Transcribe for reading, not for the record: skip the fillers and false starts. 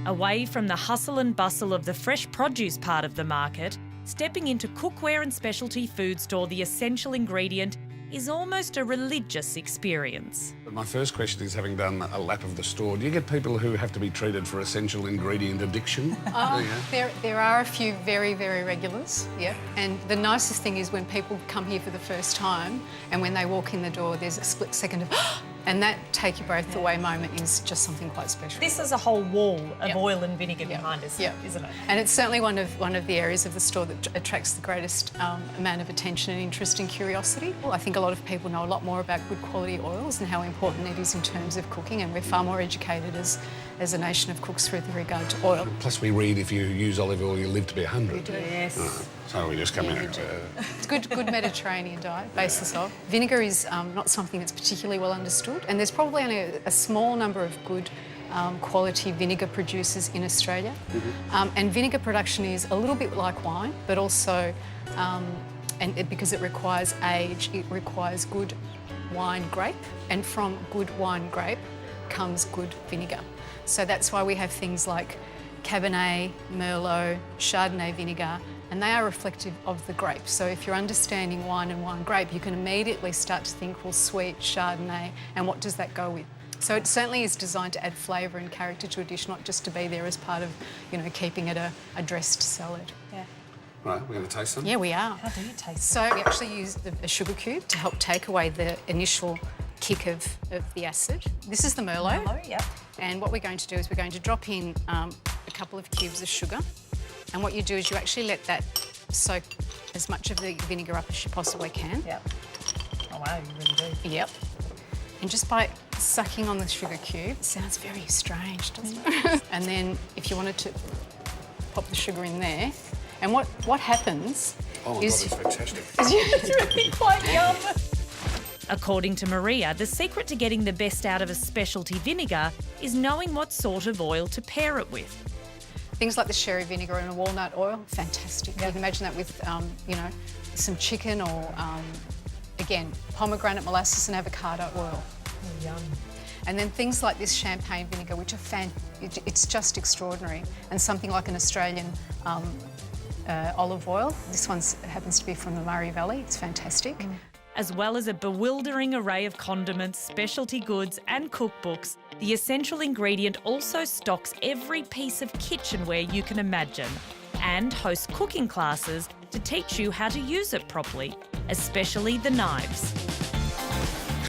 Away from the hustle and bustle of the fresh produce part of the market, stepping into cookware and specialty food store The Essential Ingredient is almost a religious experience. My first question is, having done a lap of the store, do you get people who have to be treated for essential ingredient addiction? There are a few very, very regulars, yeah. And the nicest thing is when people come here for the first time and when they walk in the door, there's a split second of and that take your breath away moment is just something quite special. This is a whole wall of oil and vinegar behind us, isn't it? And it's certainly one of the areas of the store that attracts the greatest amount of attention and interest and curiosity. Well, I think a lot of people know a lot more about good quality oils and how important it is in terms of cooking, and we're far more educated as a nation of cooks with regard to oil. Plus we read if you use olive oil, you live to be 100. We do. Yes. So we just come in and... It's good Mediterranean diet, basis of. Vinegar is not something that's particularly well understood, and there's probably only a small number of good quality vinegar producers in Australia. And vinegar production is a little bit like wine, but also, because it requires age, it requires good wine grape, and from good wine grape comes good vinegar. So that's why we have things like Cabernet, Merlot, Chardonnay vinegar, and they are reflective of the grape. So if you're understanding wine and wine grape, you can immediately start to think, well, sweet, Chardonnay, and what does that go with? So it certainly is designed to add flavour and character to a dish, not just to be there as part of, keeping it a dressed salad. Yeah. Right, we're going to taste them? Yeah, we are. How do you taste it? So we actually use a sugar cube to help take away the initial kick of the acid. This is the Merlot. Merlot, yep. And what we're going to do is we're going to drop in a couple of cubes of sugar. And what you do is you actually let that soak as much of the vinegar up as you possibly can. Yep. Oh, wow, you really do. Yep. And just by sucking on the sugar cube, it sounds very strange, doesn't it? And then if you wanted to pop the sugar in there, and what happens is... Oh, my God, it's fantastic. It's really quite yum. According to Maria, the secret to getting the best out of a specialty vinegar is knowing what sort of oil to pair it with. Things like the sherry vinegar and a walnut oil, fantastic. You can imagine that with, some chicken or, again, pomegranate molasses and avocado oil. Oh, yum. And then things like this champagne vinegar, which are it's just extraordinary. And something like an Australian olive oil. This one happens to be from the Murray Valley. It's fantastic. As well as a bewildering array of condiments, specialty goods and cookbooks, The Essential Ingredient also stocks every piece of kitchenware you can imagine and hosts cooking classes to teach you how to use it properly, especially the knives.